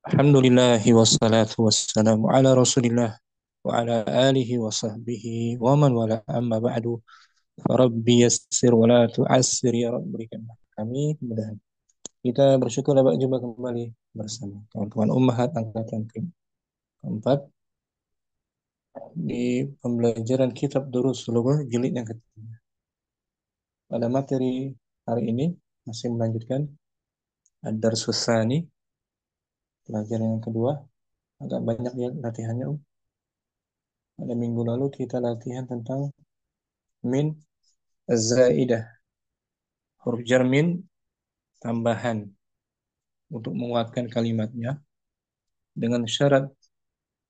Alhamdulillahi wassalatu wassalamu ala rasulillah wa ala alihi wa sahbihi wa man wala amma ba'du. Rabbi yassir wa la tu'assir ya Rabb, berikanlah kami kemudahan. Kita bersyukur dapat jumpa kembali bersama kawan-kawan Ummahat angkatan keempat di pembelajaran kitab Durus Lughah jilid yang ketiga. Pada materi hari ini masih melanjutkan Ad-Darsus Tsani, pelajaran yang kedua. Agak banyak ya latihannya. Pada minggu lalu kita latihan tentang min zaidah, huruf jar min tambahan untuk menguatkan kalimatnya dengan syarat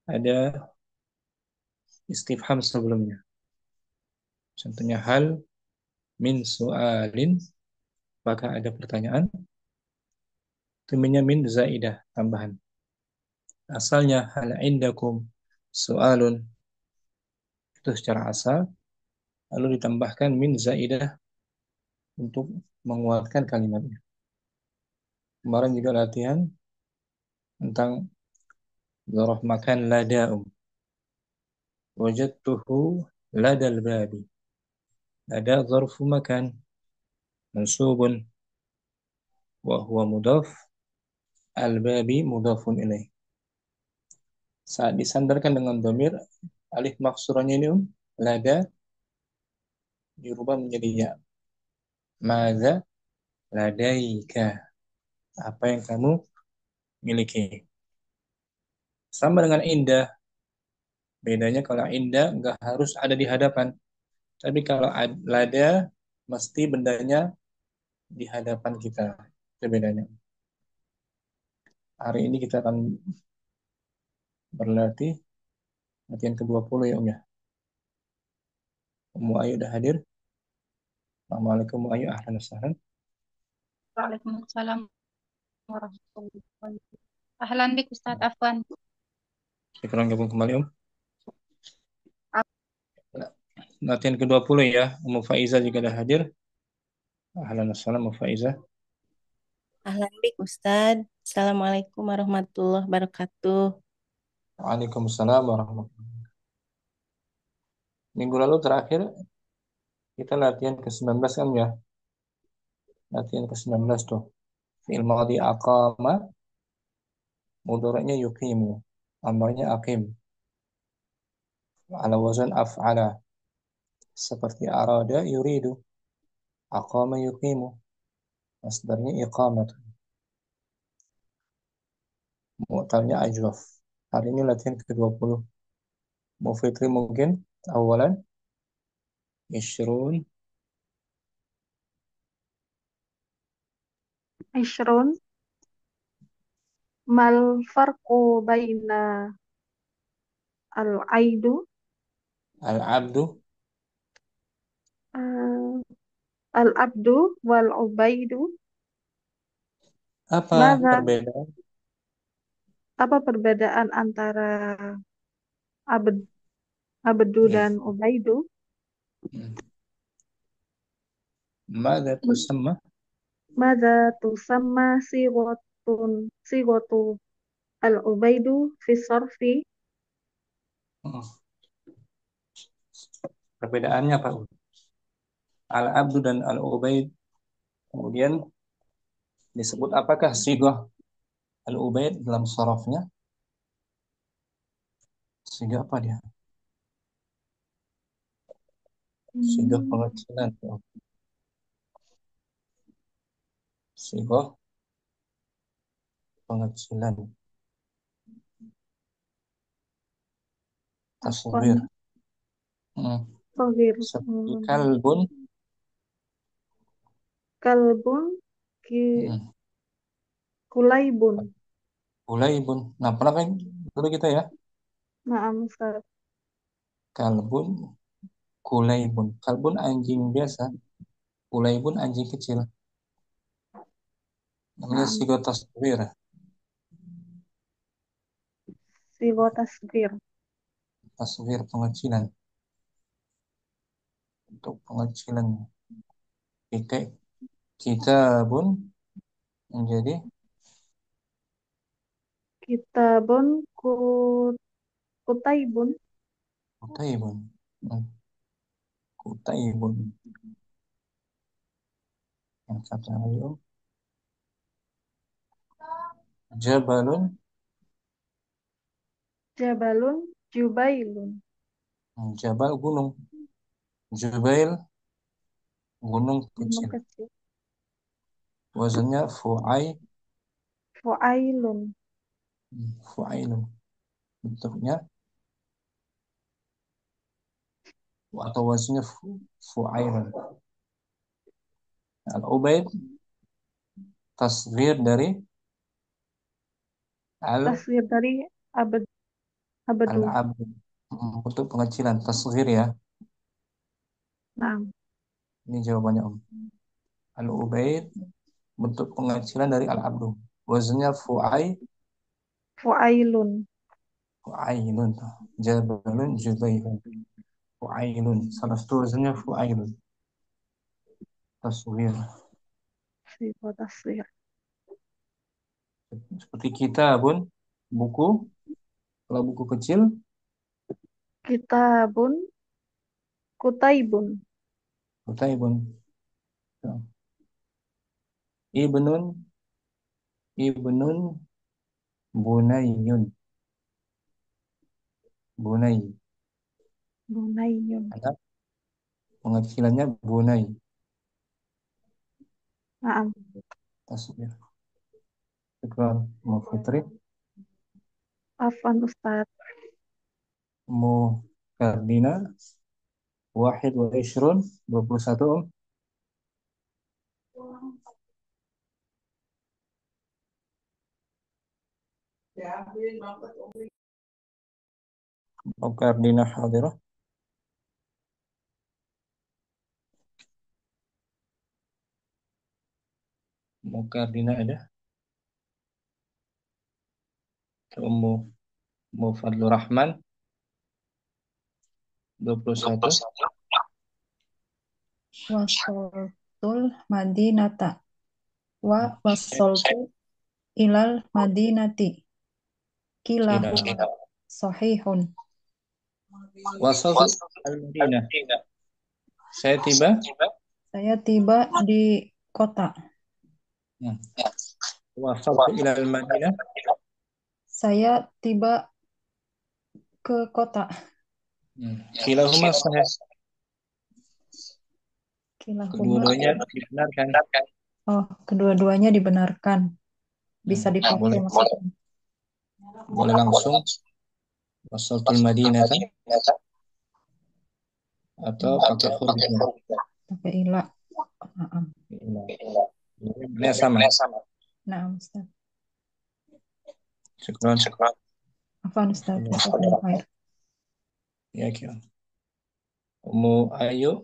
ada istifham sebelumnya. Contohnya hal min su'alin, apakah ada pertanyaan? Temennya min zaidah, tambahan. Asalnya hal indakum su'alun, itu secara asal, lalu ditambahkan min zaidah untuk menguatkan kalimatnya. Kemarin juga latihan tentang zarf makan lada'um. Wajadtuhu ladal babi. Lada zarfu makan mansubun wa huwa mudhaf, al-babi mudhafun ilaih. Saat disandarkan dengan dhamir, alif maksuranya ini lada dirubah menjadi ya. Madza ladaika, apa yang kamu miliki. Sama dengan indah, bedanya kalau indah nggak harus ada di hadapan, tapi kalau lada mesti bendanya di hadapan kita. Itu bedanya. Hari ini kita akan berlatih latihan ke-20 ya ya. Ummu Ayu udah hadir. Assalamualaikum Ummu Ayu, ahlan wa sahlan. Waalaikumsalam warahmatullahi wabarakatuh. Ahlan bik Ustadz Afwan. Sekarang gabung kembali Latihan ke-20 ya. Ummu Faiza juga udah hadir. Ahlan wa sahlan Ummu Faiza. Ahlan bik Ustadz. Assalamualaikum warahmatullahi wabarakatuh. Waalaikumsalam warahmatullahi. Minggu lalu terakhir kita latihan ke-19 kan ya. Latihan ke-19 tuh. Fi'il madhi aqama, mudhari'nya yuqimu, amarnya aqim. Ala wazan af'ala. Seperti arada yuridu, aqama yuqimu. Masdarnya iqamat. Mu'talnya ajwaf. Hari ini latihan ke-20. Mufitri mungkin awalan Ishrun. Ishrun. Mal farqu baina al-aidu Al-abdu. uh, al-abdu wal ubaidu. Apa Mada, perbedaan? apa perbedaan antara abd, abdu Ya. dan ubaidu? Mada tusamma? Mada tusamma sigotu al-ubaidu fi sarfi? Perbedaannya apa? Al-abdu dan al-ubaid. Kemudian disebut apakah sigah al-ubaid dalam sarafnya? Sigah apa dia? Sigah Hmm, pengecilan. Sigah pengecilan. Tasghir. Afwan, Hmm. Sohir. Seperti kalbun. Kalbun ki Hmm. kulaibun. Ulaibun. Nah, pernah kan dulu kita ya? Naam Ustaz. Kalbun, kulaibun. Kalbun anjing biasa. Kulaibun anjing kecil. Namanya Naam. sigah tasghir. Sigo tasgir. Tasghir pengecilan. Untuk pengecilan. Oke. Kitabun menjadi Kitabun kutaibun. Kutaibun. Hmm, Kutaibun. Yang satu lagi Om. Jabalun. Jabalun jubailun. Jabal gunung. Jubail gunung Gunung kecil. kecil. Wazannya Fu'ailun. fu'ailun. Bentuknya atau wazannya fu'ailun. Al-Ubaid tasghir dari Tasghir dari abad abadu. al-abd. Bentuk pengecilan tasghir ya. Nah, Ini jawabannya Om. Al-Ubaid bentuk pengecilan dari al-abdu. Wazannya fu'ailun. fu'ailun. Jabalun jubailun. Fu'ailun. Salah satu wazannya fu'ailun. Tasghir. Sifat tasghir. Seperti kita pun buku. Kalau buku kecil, Kitabun kutaibun. kutaibun. Ibnun, ibnun, bunayyun. Bunay. Bunayyun. Anak pengecilannya bunay. Naam. Tasbih. Syukran. Mu Fitri. Afan Ustaz. Mu Kardina. Wahid wa Ishrun. 21 Om. Mu Kardina hadirah. Mu Kardina ada. Ummu Mu Fadlur Rahman. 21. Wasoltul Madinata wa wasoltu ilal Madinati Kila. kilahuma sahihun. Wasaltu al-Madinah. Saya tiba. Saya tiba di kota. Hmm. Wasaltu ilal Madinah. Saya tiba ke kota. Kilahuma sahih. Kilahuma. Kedua-duanya dibenarkan. Oh, kedua-duanya dibenarkan. Bisa dipakai Boleh. maksudnya. Boleh langsung. Wasaltul Madinah atau pakai huruf jar. Pakai ila. Naam. Ini sama. Naam, Ustaz. Syukran. Afwan, Ustaz. Jazakumullah khair. Ya, kira. Ummu Ayu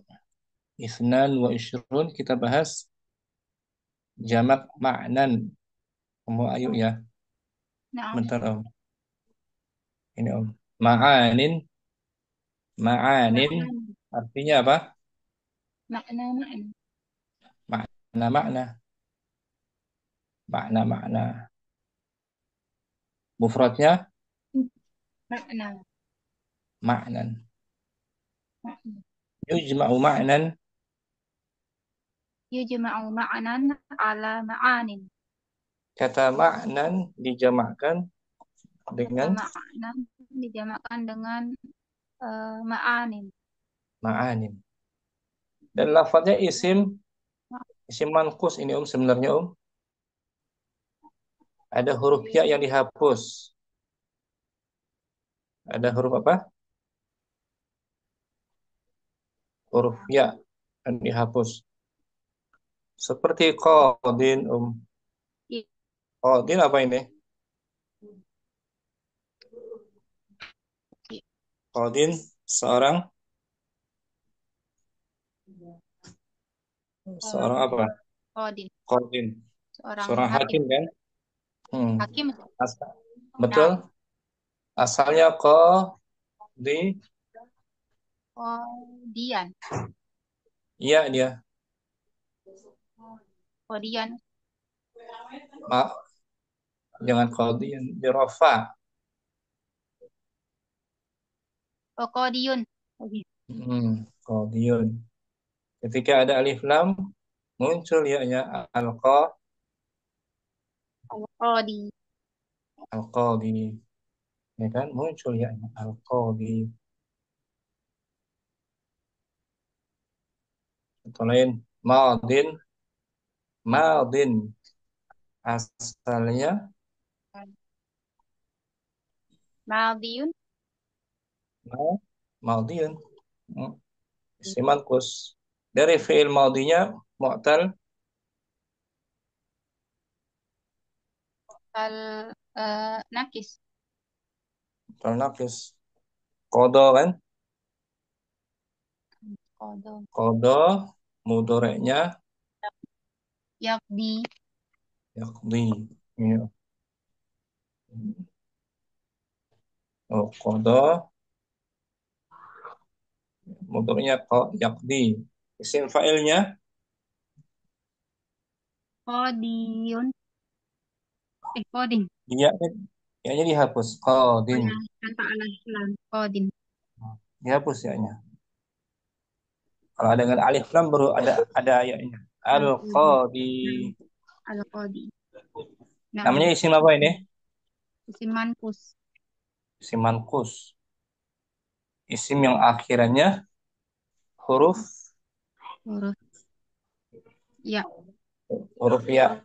Isnan wa Ishrun kita bahas jamak ma'nan. Ummu Ayu ya. Naam. Bentar Om. Ini Om. Ma'anin. Ma'anin artinya apa? Makna. Makna. Makna. Mufradnya Makna. ma'nan. Yujma'u ma'nan. Yujma'u ma'nan ala ma'anin. Kata ma'nan dijamakkan dengan Ma'nan dijamakkan dengan ma'anin. ma'anin. Dan lafadznya isim manqus ini Om sebenarnya Om. Ada huruf ya yang dihapus. Ada huruf apa? Huruf ya yang dihapus. Seperti qadin Om. Iya. Qadin apa ini? Qadin seorang apa? Qadin. Qadin. Seorang Seorang hakim kan? Hakim. Betul. Asalnya qadi. Qadian. Iya dia. Qadian. Jangan qadiyun, dirofa. Qadiyun. Oke. Qadiyun. Ketika ada alif lam, muncul ya-nya alqa, Al-Qadi. alqadi. Ya kan? Muncul ya-nya alqadi. Contoh lain, madin, madin. Asalnya Madiyun. madiyun. Hmm. Isim manqus. Dari fi'il madinya mu'tal Nakis. mu'tal naqis. Qada kan? Qada. Qada mudhari'nya Yaqdi. yaqdi. Ya. Oh, qada mudhari'nya yaqdi. Isim fa'ilnya Qadiyun. Qadin. ya, ya dihapus. Oh Qadin. ya, tanpa alif lam. Qadin. Dihapus ya-nya. Kalau ada dengan alif lam baru ada ya-nya. Al-Qadi. Al-qadi. Nah, Al-Qadi. Nah, Namanya isim apa ini? isim manqus. Isim manqus. Isim yang akhirannya huruf Huruf ya. huruf ya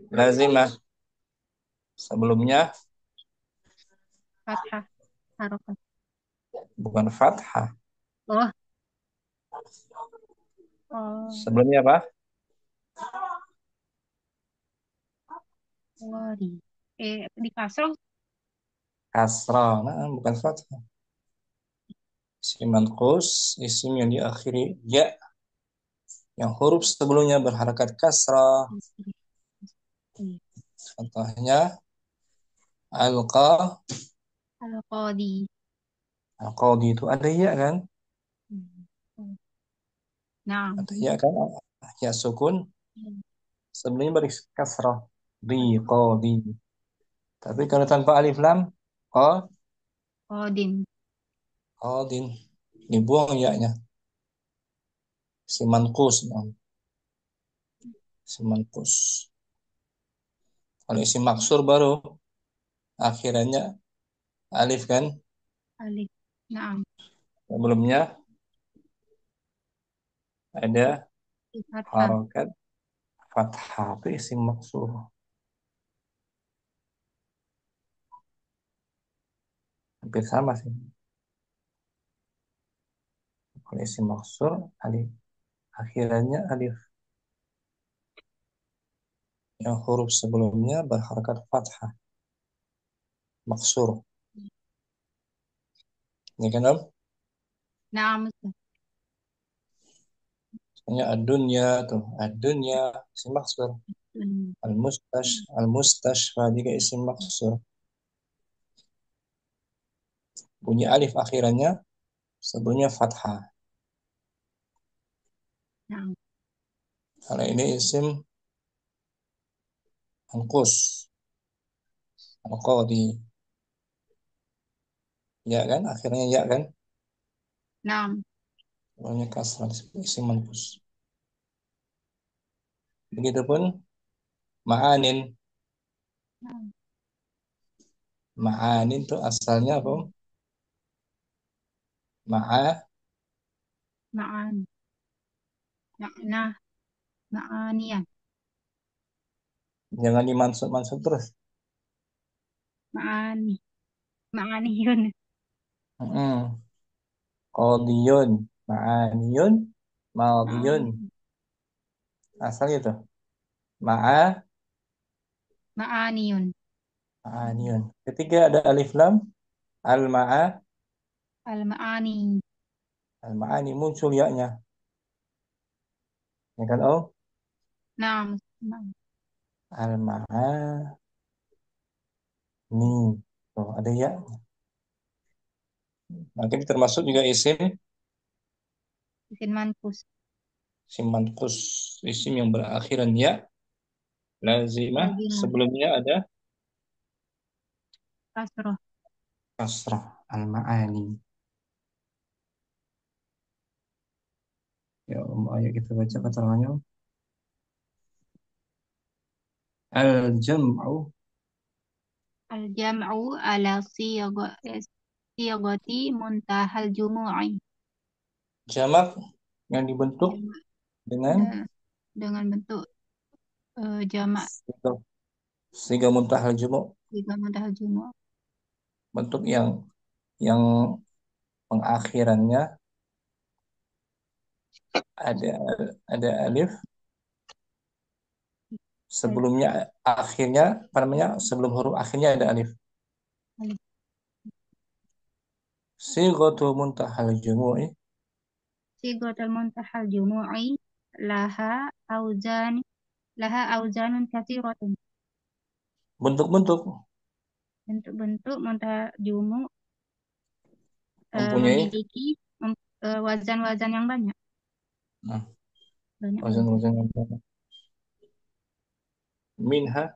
lazimah. Sebelumnya Fathah. Harokat. bukan fathah. Oh. Oh. Sebelumnya apa? Qadi. Di kasroh. Kasrah. Nah, bukan fathah. Isim manqus, isim yang diakhiri ya, yang huruf sebelumnya berharakat kasrah. Contohnya alqa, Al-Qadi. alqadi itu ada ya kan? Nah. Ada ya kan? Ya sukun sebelumnya beri kasrah. Di qadi. Tapi kalau tanpa alif lam, Qadin. qadin. Dibuang ya-nya. Isim manqus. Isim manqus. Kalau isim maksur baru akhirannya alif kan? Alif. Nah. Sebelumnya ada Fathah. harokat fathah itu isim maksur. Hampir sama sih. Kalau isim maksur alif akhirannya alif. Yang huruf sebelumnya berharakat fathah. Maksur. Ini kan Om? Nah, Ustaz. Misalnya ad-dunya tuh. Ad-dunya isim maksur. Al-mustashfa juga isim maksur. Bunyi alif akhirannya sebelumnya fathah. Nah. Kalau ini isim manqus. Al-qadi. Ya kan? Akhirnya ya kan? Nah. Sebelumnya kasrah isim manqus. Begitupun ma'anin. Nah. Ma'anin itu asalnya apa? Ma'a, Ma'an. Nah. Ma'anian. jangan dimansub-mansub terus. Ma'ani. Ma'aniyun. Mm-mm. Qadiyun, ma'aniyun, madiyun. Ma'ani. Asalnya itu. Ma'a, Ma'aniyun. ma'aniyun. Ketiga ada alif lam, al-ma'a, Al-Ma'ani. al-ma'ani muncul ya-nya. Ya kan, oh? Nah. Nah. Al-ma'a, ni. Tuh, ada ya. Maka ini termasuk juga Isim manqus. isim manqus, isim yang berakhiran ya, lazimah. Lazimah. Sebelumnya ada kasroh. kasrah. Al-ma'ani. Ya, ayo kita baca keterangannya. Al-jam'u Al-jam'u ala siyagati muntahal jumu'i. jamak yang dibentuk Jamak dengan dengan bentuk jamak siga, siga muntahal jumu', juga muntahal jumu'. bentuk yang pengakhirannya ada ada alif, sebelumnya akhirnya apa namanya, sebelum huruf akhirnya ada alif. Alif. Sighatu muntahal jumu'i Sigatul muntahal jumu'i laha auzan laha auzanun katsiratun. bentuk-bentuk Bentuk-bentuk muntahal jumu' mempunyai memiliki wazan-wazan yang banyak. nah, Banyak wazan. wazan-wazan yang banyak. Minha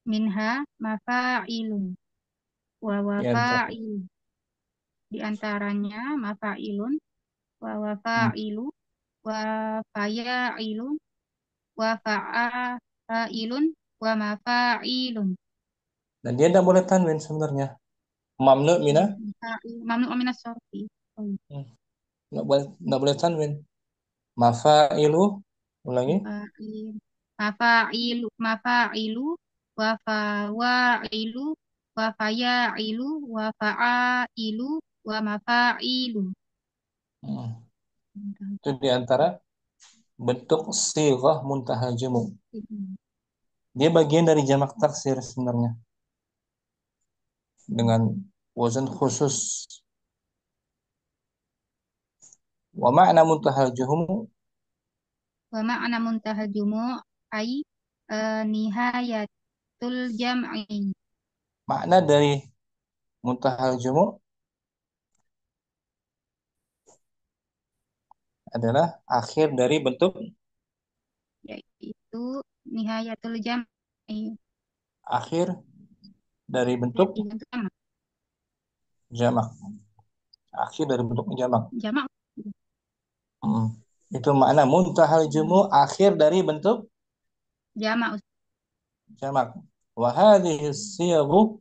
Minha mafa'ilun wa di antara wafa'ilun. Di antaranya mafa'ilun wa wafa'ilu wa faya'ilun wa fa'ilun wa mafa'ilun. dan dia tidak boleh tanwin sebenarnya. Mamnu mina Mamnu minas sorfi. Oh, nggak boleh tanwin. Mafailu, ulangi. mafa'il. Mafa'ilu wa fawa'ilu wa faya'ilu wa fa'ailu wa mafa'ilu. Hmm. Itu di antara bentuk sighah muntahal jumu'. Dia bagian dari jamak taksir sebenarnya dengan wazan khusus. Wa ma'na muntahal jumu' Wa ma'na muntahal jumu' ay nihayatul jam'i. makna dari muntahal jumu' adalah akhir dari bentuk, Yaitu nihayatul jam'i. akhir dari bentuk Jadi bentuk jamak. jamak. Akhir dari bentuk jamak. Jamak Hmm. Itu makna muntahal jumu' akhir dari bentuk jamak. jamak. Wa hadhihi siyaghu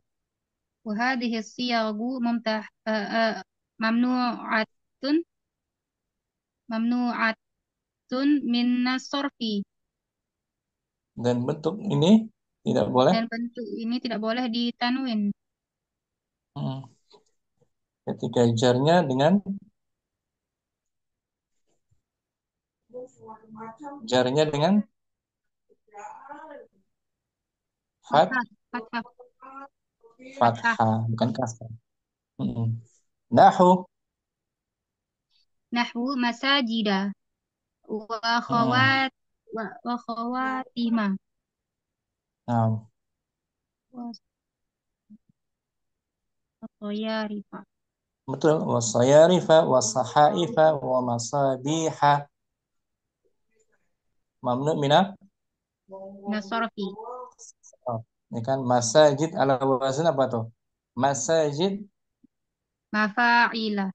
Wa hadhihi siyagu mamnu'atun mamnu'atun min sorfi. dan bentuk ini tidak boleh Dan bentuk ini tidak boleh ditanwin hmm, ketika jarnya dengan fat fathah fathah fathah. fathah bukan kasrah. Hmm. Nahu Nahwu masajida wa hmm. khawat wa khawatima Nah, wa sayarifa. betul wasayarifa wasahaifa wa masabiha mamnu mina Nasorfi oh, ini kan masajid ala wazan apa tuh masajid mafa'ila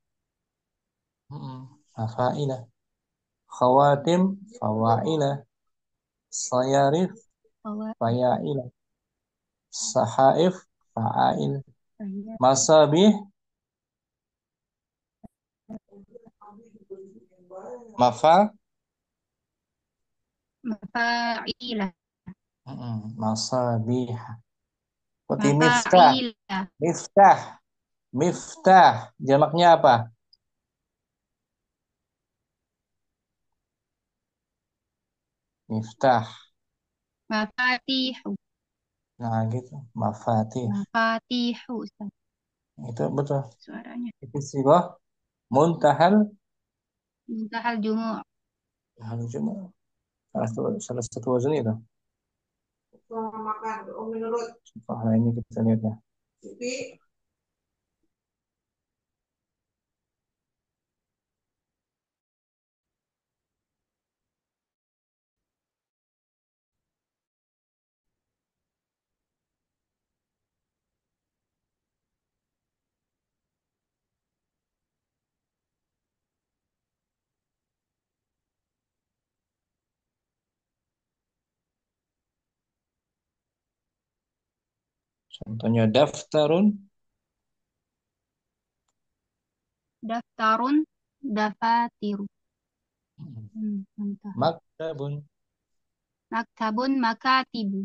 faila khawatim fawaila sayarif wa fayaila sahaif fa'ail saya masabih mafa mafa'ila masabih seperti miftah mafa'ila miftah miftah jamaknya apa miftah mafatihu nah gitu mafatih mafatihu Ustaz, itu betul suaranya itu sighah muntahal muntahal jumu' hal cuma salah satu wazan itu nah ini kita lihat ya Contohnya daftarun, Daftarun, dafatiru. Contoh. maktabun. Maktabun, makatibu.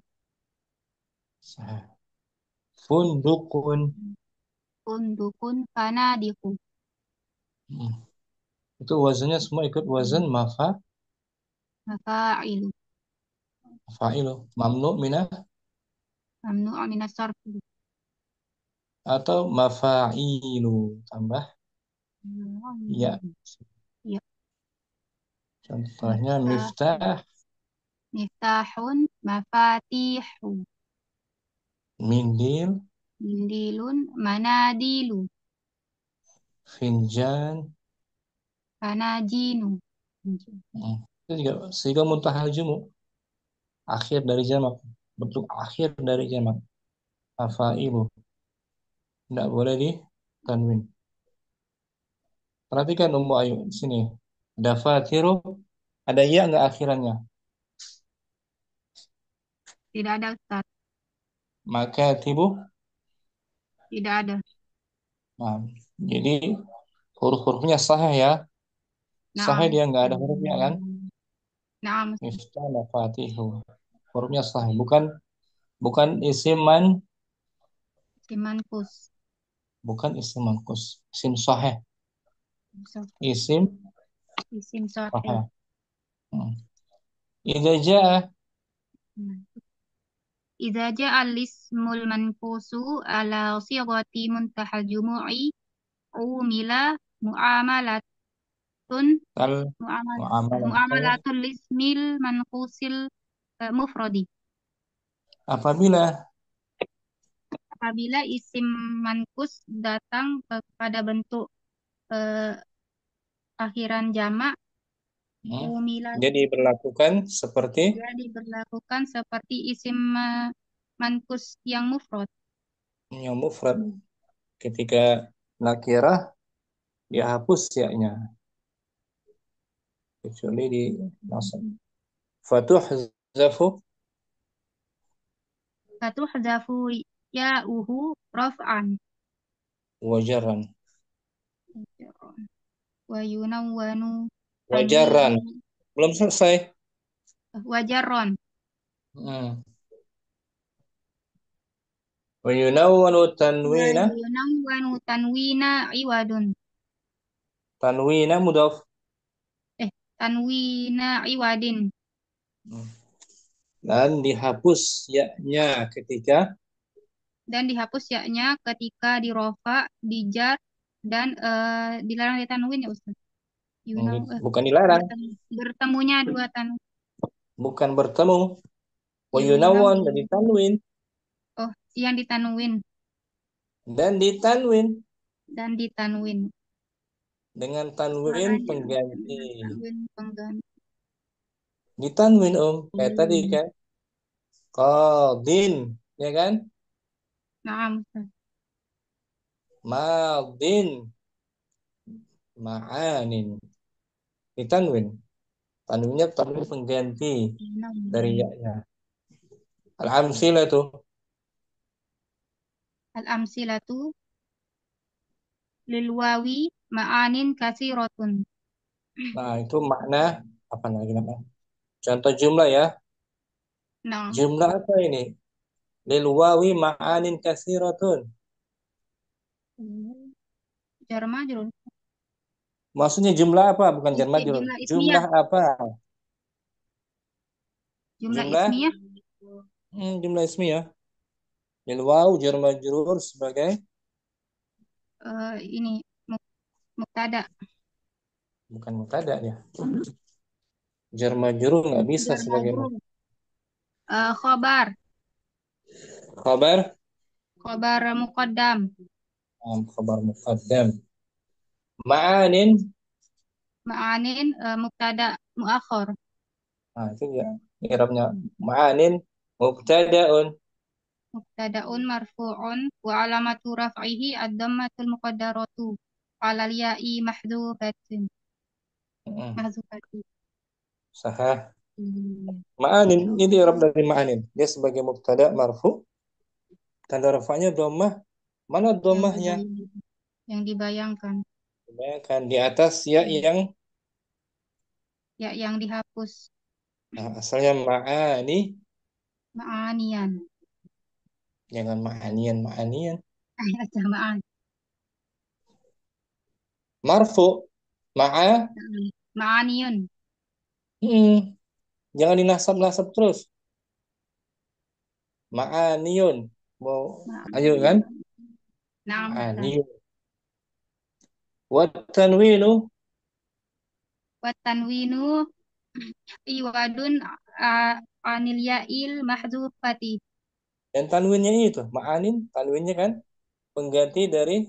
Sah. Fundukun. Undukun, fanadiku. Hmm. Itu wazannya semua ikut wazan Mafa'ilu. fa'ilu. Mamnu minah Mamnu'u minas sarfi. atau mafa'ilu. Tambah ya. Ya. Contohnya Miftah. miftah, Miftahun, mafatihu. mindil, Mindilun, manadilu. finjan. Fanajinu. Hmm. Itu juga sehingga muntahal jumu. Akhir dari jamak. Bentuk akhir dari jamak. Mafa'ilu. Tidak boleh di tanwin. Perhatikan Ummu Ayu di sini. Dafatiru ada ya nggak akhirannya? Tidak ada, Ustaz. Makatibu. Tidak ada. Nah, jadi huruf-hurufnya sahih ya. Sahih Naam. dia nggak ada hurufnya kan? Naam. Miftah mafatihu. Hurufnya sahih. Bukan isim man, Simankus. bukan isim mankus. Isim sahih. Isim Isim sahih. sahih. Hmm. Idza jaa Idza ja'a al-ismul manqusu ala sighati muntahal jumu'i umila muamalatun kal muamal muamalatu muamalatul ismil manqusil mufradi. apabila Apabila isim manqus datang pada bentuk eh, akhiran jamak hmm, umila, jadi diberlakukan seperti dia diberlakukan seperti isim manqus yang mufrad. yang mufrad. Ketika nakirah dia hapus ya-nya kecuali di nasab. Fatuhzafu Fatuhzafu ya'uhu raf'an wajaran. wa yunawwanu Wajaran. tanwin Belum selesai. wajarron Hmm. Wa yunawwanu wa tanwina. yunawwanu tanwina iwadun Tanwina mudhaf. tanwina iwadin Hmm. Dan dihapus ya-nya ketika dan dihapus ya-nya ketika dirofa, dijar dan dilarang ditanwin ya Ustaz. bukan dilarang, Bertemunya dua tanwin. bukan bertemu. Wa Yunam yunawwan dan ditanwin oh yang ditanwin dan ditanwin dan ditanwin. dengan tanwin Suaranya pengganti. tanwin pengganti. Ditanwin kayak tadi kan. Qadin, ya kan? Naam Ustaz. Madin, ma'anin. Ditanwin. Tanwinnya tanwin pengganti dari ya-nya. Al-amsilah tuh. Al-amsilatu lil wawi ma'anin katsiratun. Nah, itu makna apa lagi namanya? Contoh jumlah ya. Nah, Jumlah apa ini? Lil wawi ma'anin katsiratun. jar majrur. Maksudnya jumlah apa? Bukan jar majrur. Jumlah ismiyah. Jumlah apa? Jumlah Jumlah ismiyah. jumlah ismiyah. Lil waw jar majrur sebagai Ini mubtada. bukan mubtada ya. Jar majrur nggak bisa Jar sebagai majrur. Khobar. khabar. Khobar muqaddam. Khabar muqaddam. Ma'anin. Ma'anin mubtada muakhar. Nah, itu ya. I'rabnya ma'anin mubtada'un. Mubtada'un marfu'un wa alamatu raf'ihi ad-dhammatul muqaddaratu 'alal ya'i mahdhufatin. Mahdzufati. Sahah. Hmm. Ma'anin ini i'rab dari ma'anin. Dia sebagai mubtada marfu Tanda rafa'nya dhammah. Mana yang dhammahnya? dibayangkan. Yang dibayangkan. Bayangkan di atas ya yang Ya, yang dihapus. asalnya ma'ani. Ma'anian. Jangan ma'anian, ma'anian. Jamaan. Marfu. Ma'a. Ma'aniun. Jangan dinasab-nasab terus. Ma'aniun. Mau ayo kan? Naam, Ustaz. Ma'aniun. Wa tanwinu. Wa tanwinu iwadun anil ya'il mahdzufati. Dan tanwinnya itu, ma'anin, tanwinnya kan pengganti dari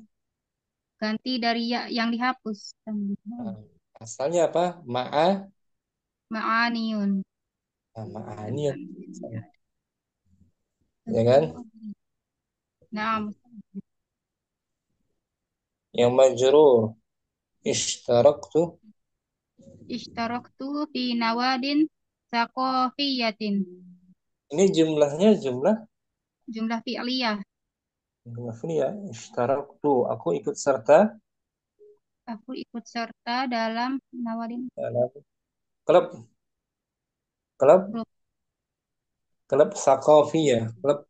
Ganti dari ya yang dihapus. uh, asalnya apa? Ma'aniun. Ma'aniun. Ya kan? Naam. Yang majrur ishtaraktu. Ishtaraktu fi nawadin saqafiyatin. Ini jumlahnya jumlah Jumlah fi'liyah. ini ya. Ishtaraktu. Aku ikut serta Aku ikut serta dalam nawadin dalam klub klub grup. klub sakofiyah, klub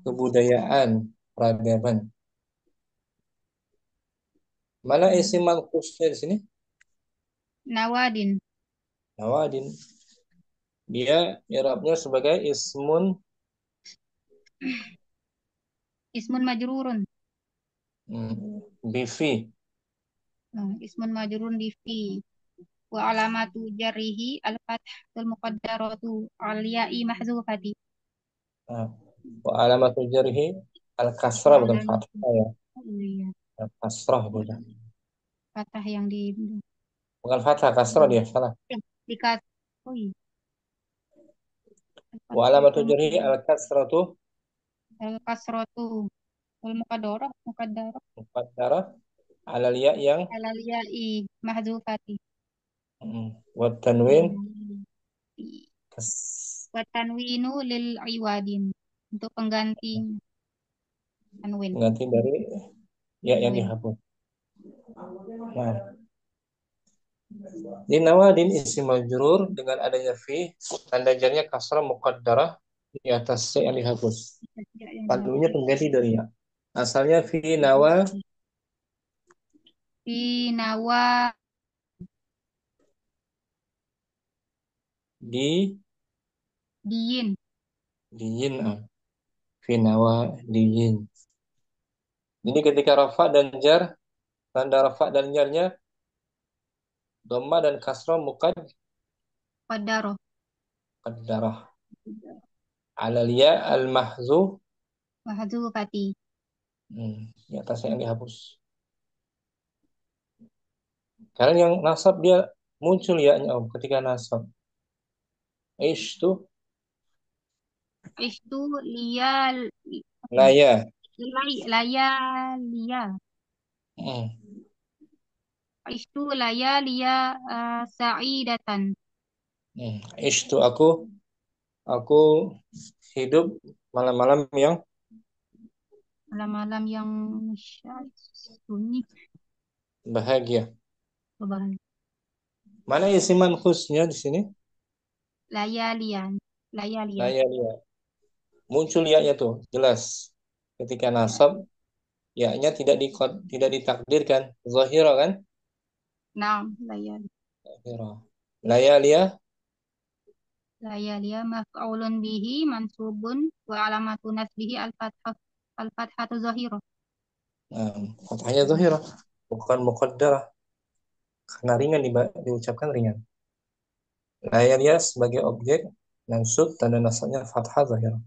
kebudayaan peradaban. Mana isi mankusnya di sini? Nawadin. Nawadin. Dia i'rabnya sebagai ismun Ismun majrurun. bifi. Ismun majrurun di fi. Wa alamatu jarrihi al-fathul muqaddaratu al-ya'i mahzufati. Nah, wa alamatul jarhi al kasrah Wa bukan alamatu. fathah ya. Iya, Al kasrah beda. fathah yang di Bukan fathah, kasrah dia salah. dikat. Oh iya. Wa alamatul jarhi al kasratu Al-kasratu wal muqaddarah muqaddarah alal ya yang alal ya'i mahzufati. wa tanwin kas Wa tanwinu lil iwadin. Untuk pengganti tanwin. ganti dari ya yang Tanwin. dihapus. Nah, di nawadin isim majrur dengan adanya fi tanda jarnya kasrah muqaddarah di atas C yang dihapus. Ya, yang Pantulnya dihapus. pengganti dari ya. Asalnya fi nawa Fi nawa di diin. diin fi nawa diin. Ini ketika rafa dan jar, tanda rafa dan jarnya dhamma dan kasrah Qaddaroh. muqaddarah alal ya al mahzuf Mahzufati. di atasnya yang dihapus. Karena yang nasab dia muncul ya-nya ketika nasab. Ish tuh Istu liya apa? laya. Laya liya. Hmm. Istu laya liya sa'idatan. Ish tuh aku hidup malam-malam yang Malam-malam yang sunyi. bahagia. Berbahaya. Mana isi manhusnya di sini? Laya liya. Laya liya. Laya ya. Muncul ya-nya tuh jelas. Ketika nasab ya-nya tidak ditakdirkan. Zahira kan? Naam. Laya. Zahira. Layaliya Laya liya maf'ulun bihi mansubun wa alamatu nasbihi al-fathah. Al-fathatu zahirah. fathahnya zahira bukan muqaddarah karena ringan diucapkan ringan. Layaliya sebagai objek mansub tanda nasabnya fathah zahira.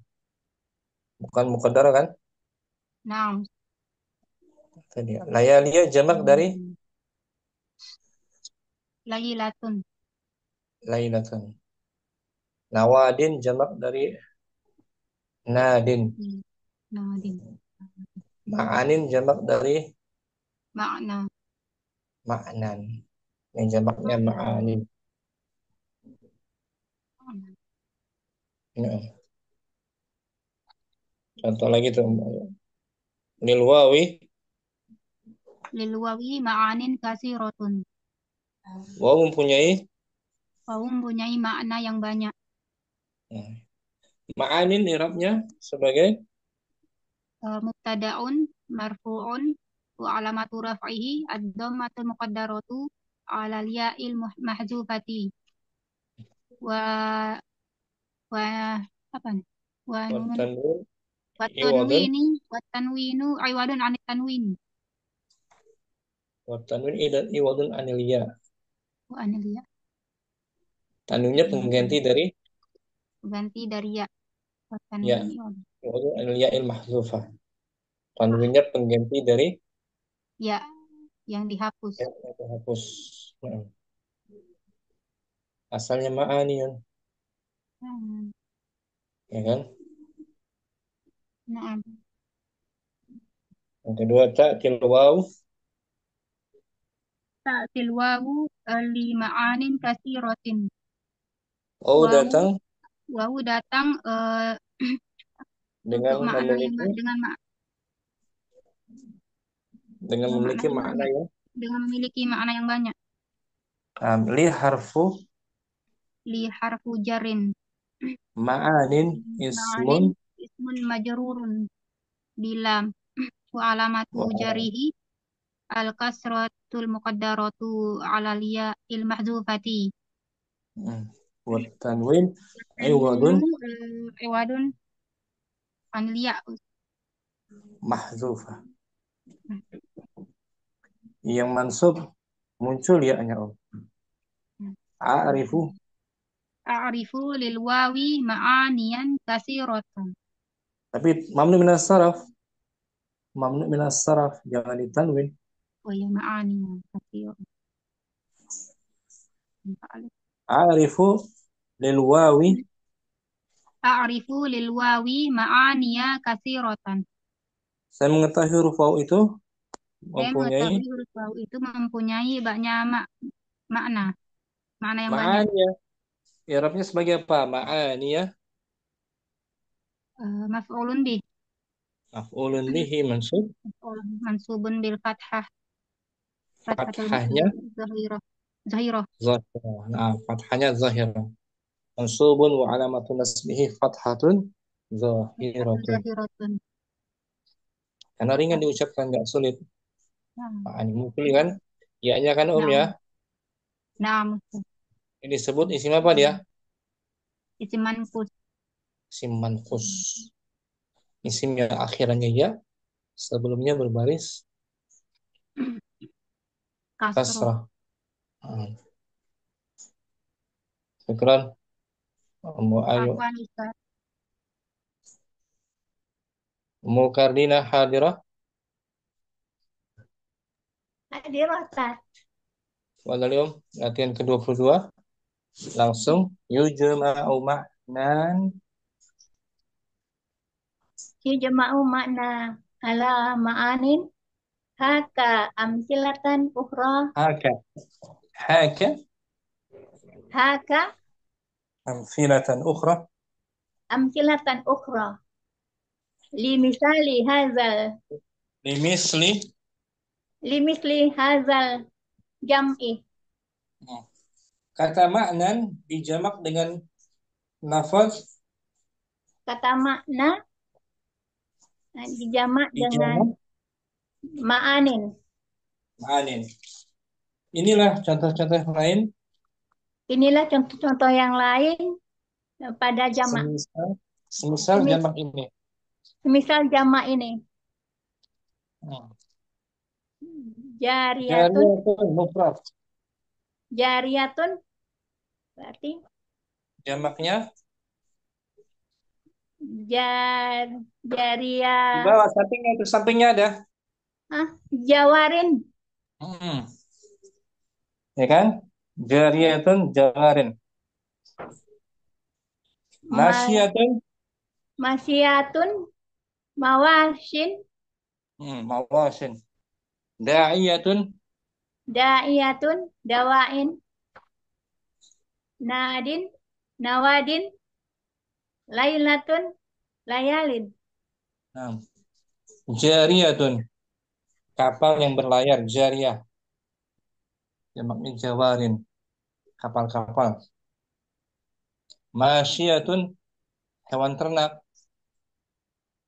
Bukan muqaddarah kan? Naam. Tadi. Layaliya jamak dari Layilatun. lailatun. Nawadin jamak dari nadin. Nadin. Ma'anin jamak dari Makna. ma'nan. Yang jamaknya ma'anin. Ya. Contoh lagi tuh. Lil wawi. Lil wawi ma'anin katsiratun. Waw mempunyai Wawu mempunyai makna yang banyak. ma'anin i'rabnya sebagai Mubtada'un marfu'un wa alamatu raf'ihi ad-dhammatul muqaddaratu 'ala al-ya'il mahdzufati wa wa apa nih? Wa nunun tanwin wa iwadun tanwini wa tanwinu iwadun 'anit tanwin iwadun anil ya. wa anil ya Tanwinnya pengganti dari ganti dari ya wa ya. tanwini Iwadun anil ya'il mahdzufah. Tanwinnya pengganti dari ya yang dihapus. ya yang terhapus. Asalnya ma'aniyun, Hmm. ya kan? Nah, Yang kedua ta'til waw. ta'til wawu li ma'anin katsiratin. Oh Wawu datang wawu datang dengan untuk makna yang memiliki dengan makna memiliki yang makna banyak, yang dengan memiliki makna yang banyak. li harfu Li harfu jarin ma'anin ismun ma'anin ismun majrurun bilam wa alamatu wa jarihi al kasratul muqaddaratu ala liya il mahdzufati wa tanwin iwadun tanwinu iwadun an liya. mahdzufah. Yang mansub muncul ya nya Om. A'rifu A'rifu lil wawi ma'aniyan kasiratan. tapi mamnu minas saraf. Mamnu minas saraf jangan ditanwin. Oh ya ma'aniyan kasiratan. A'rifu lil wawi A'rifu lil wawi ma'aniya kasiratan. saya mengetahui huruf waw itu Saya mempunyai mengetahui huruf waw itu mempunyai banyak makna, makna yang banyak. ma'aniyah. I'rabnya sebagai apa? Ma'aniyah Maf'ulun bih, maf'ulun bihi mansub mansubun bil fathah, fathatul fathahnya zahirah, zahirah, zahirah. Nah, fathahnya zahirah. Mansubun wa alamatun nasbihi fathatun fathatul zahiratun. zahiratun. Karena ringan diucapkan, nggak sulit. Nah, Ma'ani mungkin kan? Ya-nya kan Om ya. nah, nah, Ini disebut isim apa dia? isim manqus, Isim manqus. Isim yang akhirannya ya, sebelumnya berbaris kasroh. kasrah. Syukran. Ummu Ayu. Afwan Ustaz. Ummu Kardina hadirah. Hadir Ustaz. Wadalium, latihan ke-22. Langsung. Yujma'u ma'nan. Yujma'u makna ala ma'anin haka amsilatan ukhra Haka. Haka. haka Amthilatan ukhra. amsilatan ukhra limisali hazal Limisli. limisli hazal jam'i Kata ma'nan dijamak dengan lafaz kata makna dijamak dengan dijamak ma'anin. ma'anin. Inilah contoh-contoh yang lain. Inilah contoh-contoh yang lain pada jamak. Semisal jamak ini. Misal jamak ini. Jariyatun, Jariyatun mufrad. jariyatun berarti Jamaknya di jariyah, bawah sampingnya itu sampingnya ada. jawarin, Ya kan? Jariyatun jawarin. Masyiyatun masyiyatun, mawashin, mawasin. Da'iyatun da'iyatun, dawain, nadin, nawadin, lailatun, layalin. Nah, jariyatun, kapal yang berlayar, jariyah. Jamaknya jawarin, kapal-kapal. Masyiyatun, hewan ternak.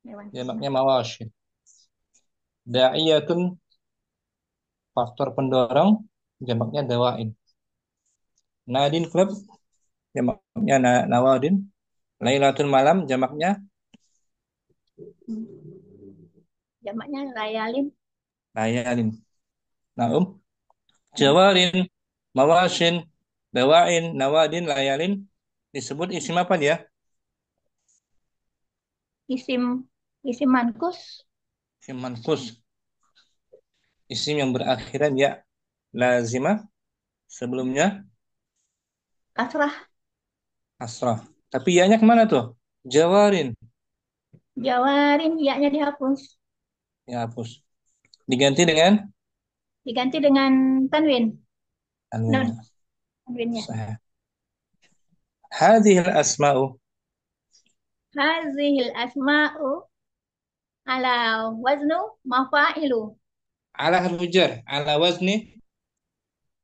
Hewan Jamaknya ternak. mawashi. Da'iyatun, faktor pendorong. Jamaknya dawain. Nadin Club, jamaknya nawadin. Lailatul malam, jamaknya Hmm. Jamaknya layalin. layalin. Naum, jawarin, mawashin, dawain, nawadin, layalin. Disebut isim apa dia? Isim isim mankus. Isim mankus. Isim yang berakhiran ya lazimah. Sebelumnya Kasrah. asrah. Tapi ya-nya kemana tuh? Jawarin. Jawarin, ya-nya dihapus. Ya hapus. Diganti dengan Diganti dengan tanwin. tanwin. Nun, tanwinnya. Sahih. Hadhil asma'u Hazihil asma'u ala waznu mafa'ilu. ala harfu jar, ala wazni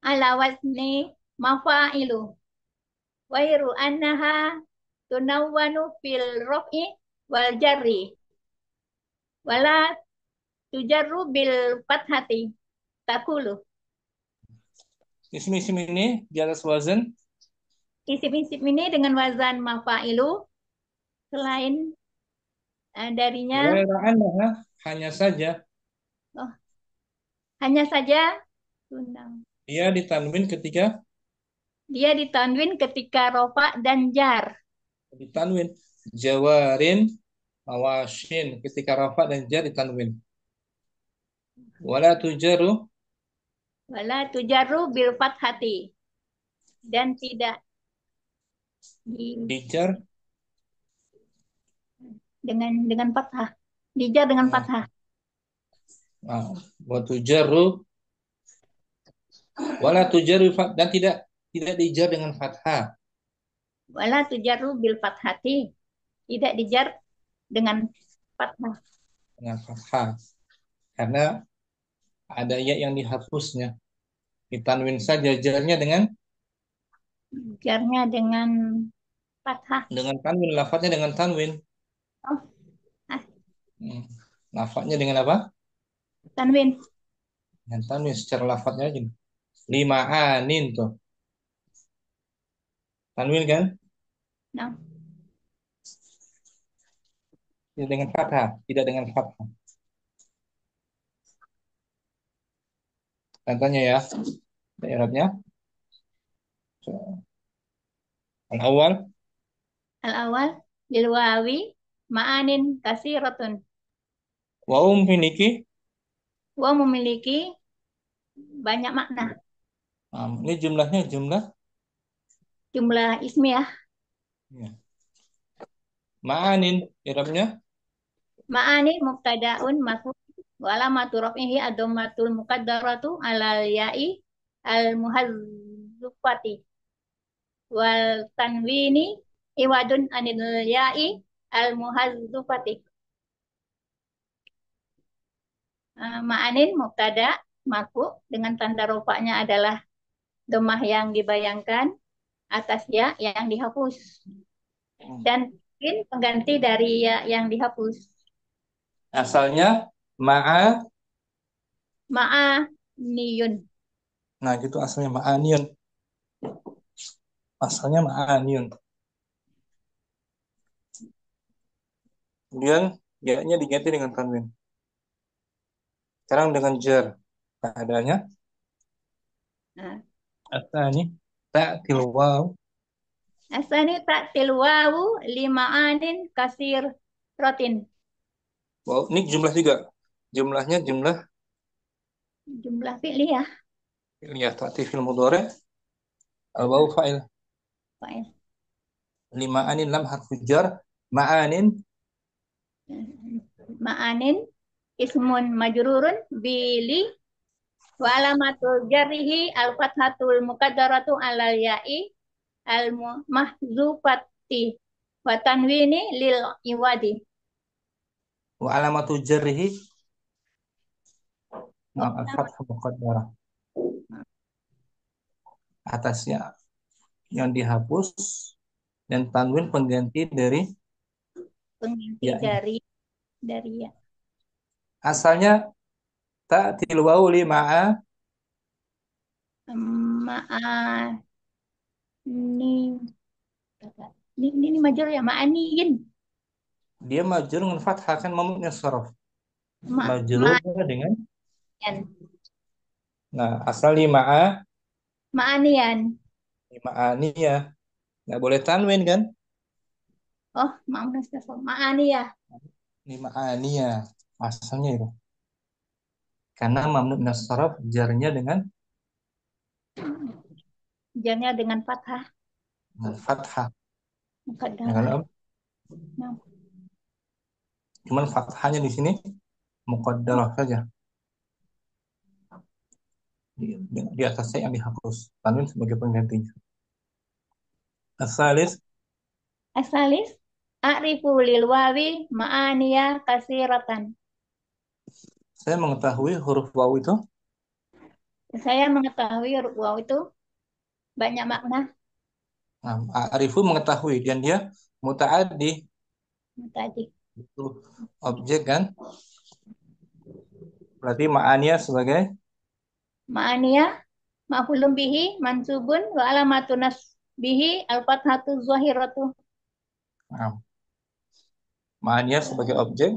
Ala wazni mafa'ilu. Wairu annaha tunawwanu fil raf'i wal jarri. Wala tujarru bil fathati. Takulu. isim-isim ini di atas wazan Isim-isim ini dengan wazan mafa'ilu. Selain darinya, ghaira annaha, hanya saja oh, hanya saja tunang. dia ditanwin ketika Dia ditanwin ketika rofa dan jar. ditanwin jawarin awashin ketika rafa dan jar ditanwin wala tujaru Wala tujarru bil fathati. Dan tidak di, dijar dengan fathah. Dijar dengan fathah. wa tujaru wala tujaru dan tidak dijar dengan fathah Wala tujarru bil fathati. Tidak dijar dengan fathah. karena ada ya yang dihapusnya ditanwin saja jarnya Jarnya dengan fathah. dengan tanwin lafadznya dengan tanwin. Oh, ah, Lafadznya dengan apa? tanwin. Dengan tanwin secara lafadznya aja. Lima anin tuh. Tanwin kan? Nah, Tidak dengan fathah, tidak dengan fathah. Contohnya ya, daerahnya. Al-awwal, al-awal lil wawi ma'anin kasiratun. wa'um finiki. Wa memiliki banyak makna. Ini jumlahnya jumlah Jumlah ismiyah. ya. Ma'anin, irabnya Ma'ani mubtada'un marfu' wa alamatu raf'ihi ad-dhammatul muqaddaratu 'alal ya'i al-muhazzafati wal tanwini iwadun anil ya'i al-muhazzafati. Ma'anin mubtada marfu' dengan tanda rofaknya adalah dhammah yang dibayangkan atas ya yang dihapus dan in pengganti dari ya yang dihapus. asalnya ma'a. Ma'aniyun. Nah, gitu asalnya ma'aniun. Asalnya ma'aniun. Kemudian ya-nya diganti dengan tanwin. Sekarang dengan jar. Adanya Nah, asani ta'til waw. asani ta'til wawu lima'anin kasir rotin. Wow, ini jumlah juga. Jumlahnya jumlah Jumlah fi'liyah. ya ta'til fil mudhari' al-waw fa'il. Fa'il. Lima anin lam harfu jar ma'anin Ma'anin ismun majrurun bili wa alamatul jarrihi al-fathatul muqaddaratu alal ya'i al-mahzufati wa tanwini lil iwadi. Wa alamatu jarrihi Oh, al-fathah muqaddarah. Atasnya yang dihapus dan tanwin pengganti dari pengganti ya. dari ya. Asalnya ta'til wawu li ma'a Ma'a ini ini majur ya, ma'aniin. dia majrur dengan fathah kan mamuknya sharaf. Majrurnya dengan asal li ma'a Ma'anian. li ma'aniyah. Nggak boleh tanwin kan? Oh, ma'aniyah. Li ma'aniyah. Asalnya itu. Karena mamnu min sharaf jarnya dengan Dengan fathah fathah. Ya muqaddarah. kan, Om? Nah, Cuman fathahnya di sini muqaddarah saja. Di atasnya yang dihapus. Tanwin sebagai penggantinya. Asalis asalis a'rifu lil wawi ma'aniya kasiratan. saya mengetahui huruf waw itu Saya mengetahui huruf waw itu banyak makna arifu mengetahui dan dia muta'addi tadi. itu objek kan berarti ma'aniyah sebagai Ma'aniya ma'fulun bihi mansubun wa alamatun nasbihi al-fathatu zahiratu. nah, ma'aniyah sebagai objek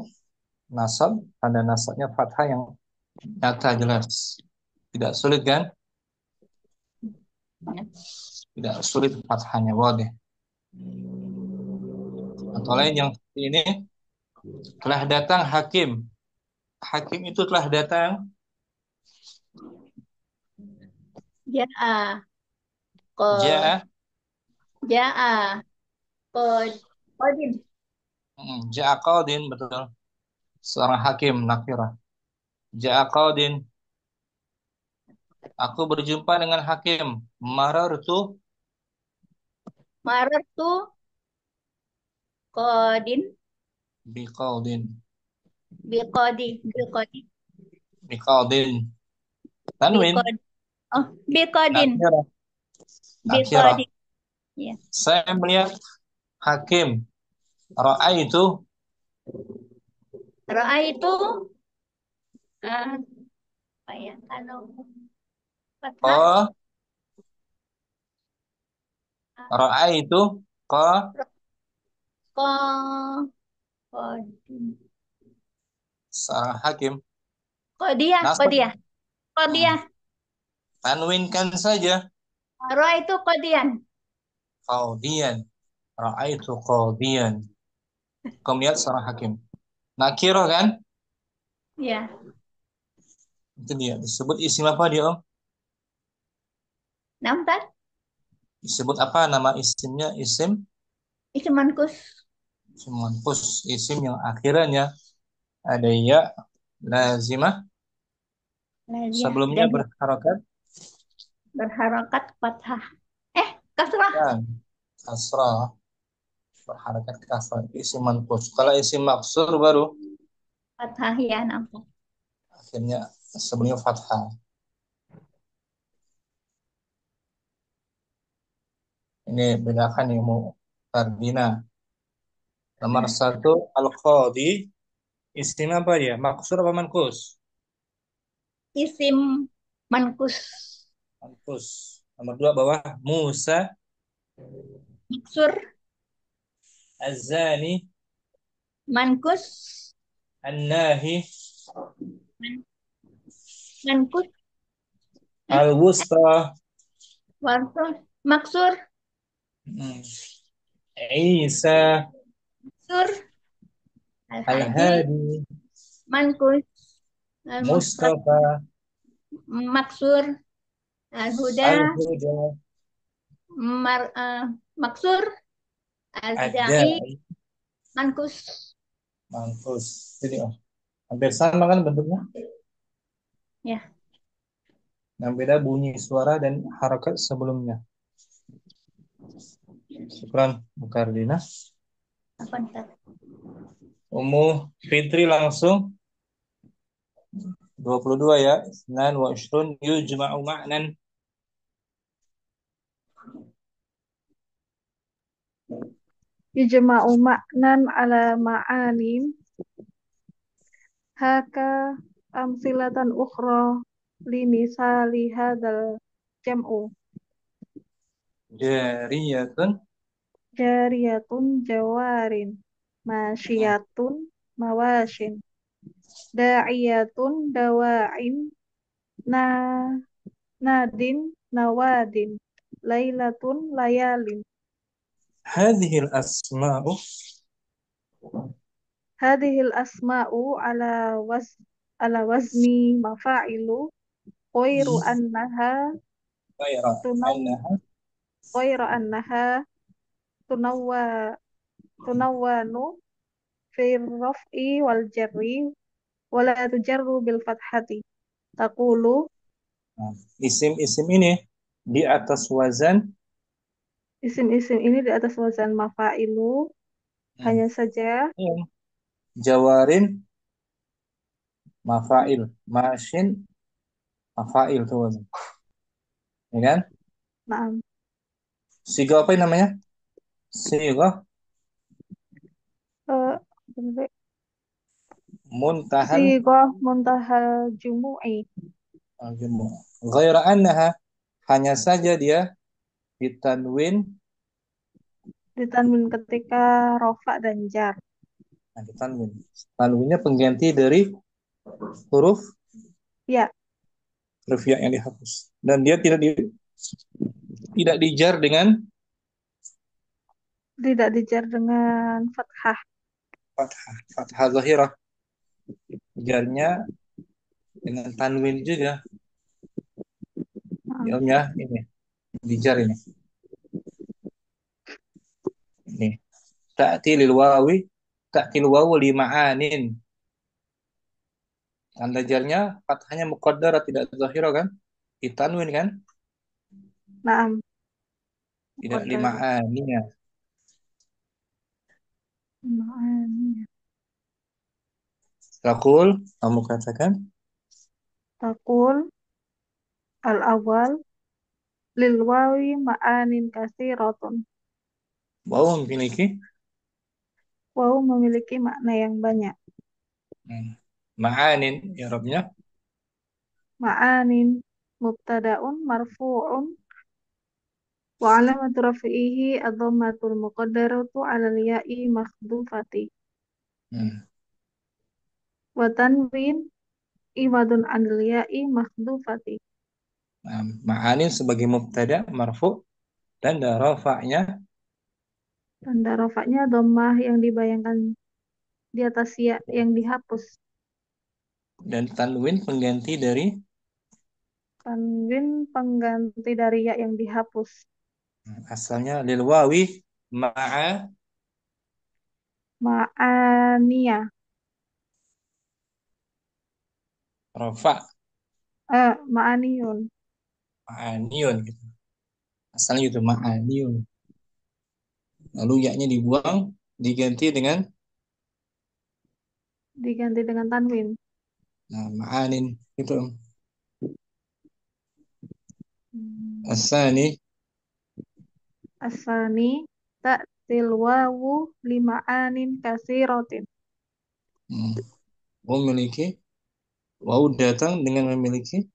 nasab tanda nasabnya fathah yang nyata jelas tidak sulit kan tidak sulit fathahnya wadah atau lain yang seperti ini telah datang hakim hakim itu telah datang Ja'a qad ja'a ja'a qadin. ja'a qadin betul seorang hakim nakirah ja'a qadin aku berjumpa dengan hakim marartu Marartu qadin biqadin biqadi biqadin tanwin biqad oh biqadin nakirah nakirah biqadi ya. saya melihat hakim ra'aitu Ra'aitu apa ya kalau fathah qa ra'aitu qa qa qadin seorang hakim qadiyah nasab qadiyah qadiyah. tanwinkan saja Ra'aitu qadiyan. qadiyan ra'aitu qadiyan kau melihat seorang hakim nakirah kan Ya, itu dia disebut isim apa dia Om nampak disebut apa nama isimnya isim isim mankus manqus isim yang akhirnya ada ya lazimah laziyah sebelumnya dan berharokat berharokat fathah kasrah dan kasrah berharokat kasrah isim manqus kalau isim maksur baru fathah ya nampak. akhirnya sebelumnya fathah ini bedakan ilmu tarbina nomor satu al-qadi isim apa dia maksur apa manqus Isim mankus manqus nomor dua bawah Musa maksur az-zani mankus an-nahi mankus al-wusta warfu maksur Isa sur al-hadi al-hadi mankus al-mustaq Mustafa maksur al-huda al-huda maksur al-da'i ad-da'i mankus. manqus jadi hampir sama kan bentuknya Ya, yang beda bunyi suara dan harakat sebelumnya syukran Bukardina apa ntar Ummu Fitri langsung 22 ya. Isnan wa ishrun yujma'u ma'nan. Yujma'u ma'nan ala ma'anin haka amsilatan ukhra limisali hadal jam'u Jariyatun. jariyatun jawarin masyiyatun mawashin da'iyatun dawa'in na nadin nawadin lailatun layalin Hadhil asma'u. hadhil asma'u ala wazni mafa'ilu khairu annaha Ghaira tunaw annaha. khairu annaha tunawwa tunawwanu fi raf'i wal jarri wala tujarru bil fathati taqulu Isim-isim ini di atas wazan isim-isim ini di atas wazan mafa'ilu hanya saja jawarin mafa'il, mashin mafa'il tuh wazan. Ya kan? na'am Siga apa yang namanya? Siga eh muntahal sighah muntahal jumu'i al-jumu'. Ghaira annaha, hanya saja dia ditanwin. ditanwin ketika rofa dan jar. Nah, ditanwin. Tanwinnya pengganti dari huruf Ya, ya yang dihapus. Dan dia tidak dijar dengan tidak dijar dengan fathah. fathah, fathah zahirah. Jarnya dengan tanwin juga. Ya, ini dijar ini. Ini. Ta'tilil wawi, ta'til wawu lima'anin. Tanda jarnya fathahnya muqaddara tidak zahirah kan? Ditanwin kan? Naam. Tidak Muqaddar. lima'aninya. Ma'ani. Taqul, kamu katakan Taqul al-awwal lil wawi ma'anin katsiratun. wawu memiliki Wawu memiliki makna yang banyak. ma'anin i'rabnya Ma'anin mubtada'un marfu'un wa 'alamatu raf'ihi ad-dhammatul muqaddaratu 'ala al-ya'i makhdhufati. Wa tanwin iwadun 'anil ya'i makhdhufati. Ma'anin sebagai mubtada marfu dan rafa'nya Tanda rafa'nya dhammah yang dibayangkan di atas ya yang dihapus. dan tanwin pengganti dari Tanwin pengganti dari ya yang dihapus. asalnya lil wawi ma'a Ma'aniya. rafa' Ma'aniyun. ma'aniyun gitu. Asalnya itu ma'aniyun. Lalu ya-nya dibuang diganti dengan Tanwin. ma'anin itu. Asani Asani ta'til wawu lima'anin kasiratin. memiliki wawu datang dengan memiliki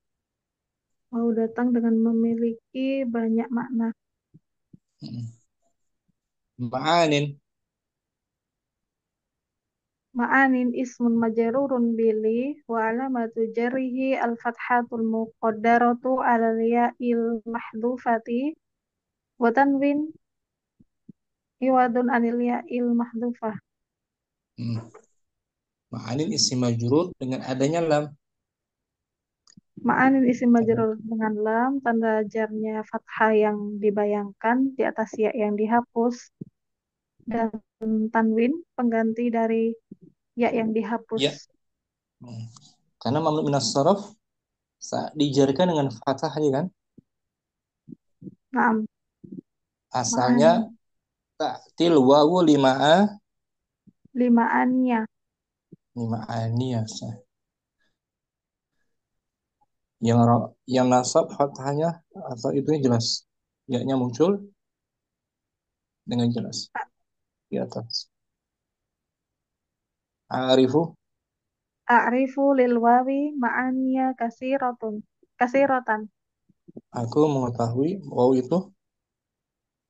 Wawu datang dengan memiliki banyak makna. ma'anin Ma'anin ismun majrurun bili wa alamatu jarrihi al-fathatul muqaddaratu 'alal ya'il mahdhufati wa tanwin iwadun 'anil ya'il mahdhufah. ma'anin isim majrur dengan adanya lam. Ma'anin isim majrur dengan lam, tanda jarnya fathah yang dibayangkan di atas ya yang dihapus, dan tanwin pengganti dari ya yang dihapus. Ya. Karena mamnu minas sharaf dijarkan dengan fathah aja kan? Naam. Asalnya ta'til wawu lima'a lima ania. Lima aniyah. Yang nasab fathahnya atau itu jelas. Ya-nya muncul dengan jelas di atas. Arifu, A'rifu lil wawi ma'aniya kasiratan. aku mengetahui waw itu.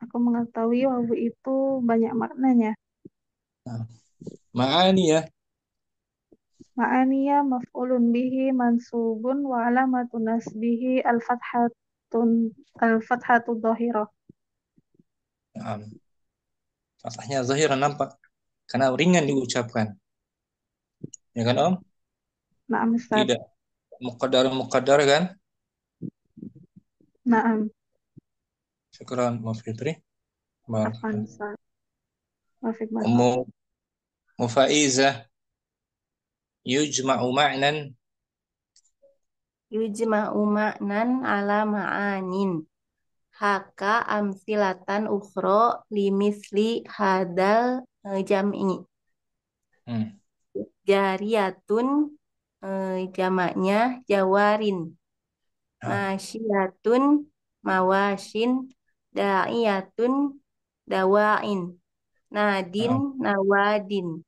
Aku mengetahui wawu itu banyak maknanya. Nah, ma'aniyah. Ma'aniya maf'ulun bihi mansubun wa alamatun nasbihi al-fathatu dhahirah. Nah, fathahnya zahir nampak karena ringan diucapkan. Ya kan Om? Naam Ustaz. Tidak muqaddar kan? Naam. Syukran Mas Fitri. Afwan Barakallah. Ustaz. Wafik Ummu barakallah. Mufaizah yujma'u ma'nan. Yujma'u ma'nan ala ma'anin. Haka amsilatan ukhro limisli hadal jam'i. Hmm. Jariyatun jamaknya jawarin. Nah, Masyiyatun mawashin. Da'iyatun dawain. Nadin nah, nawadin.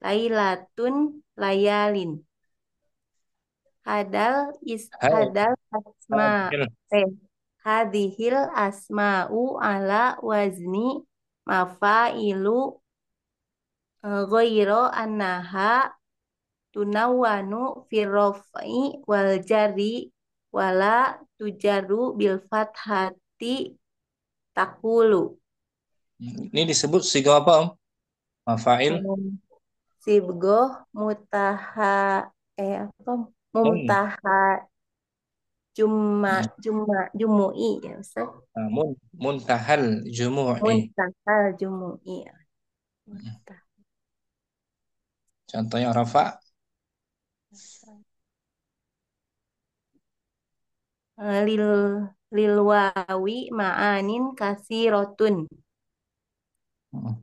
Lailatun layalin. Hai. Hadal asma Hadhil. hadhil asma'u ala wazni mafailu ghairu annaha tunawwanu firraf'i wal jarri wala tujarru bil fathati takulu. Ini disebut siga apa Om? Mafail. Sibgoh mutaha apa Mun. mumtaha jumu'i ya Ustaz. Muntahal jumu'i. Muntahal jumu'i. Contohnya rafa. Lil lil wawi ma'anin kasirotun. Hmm.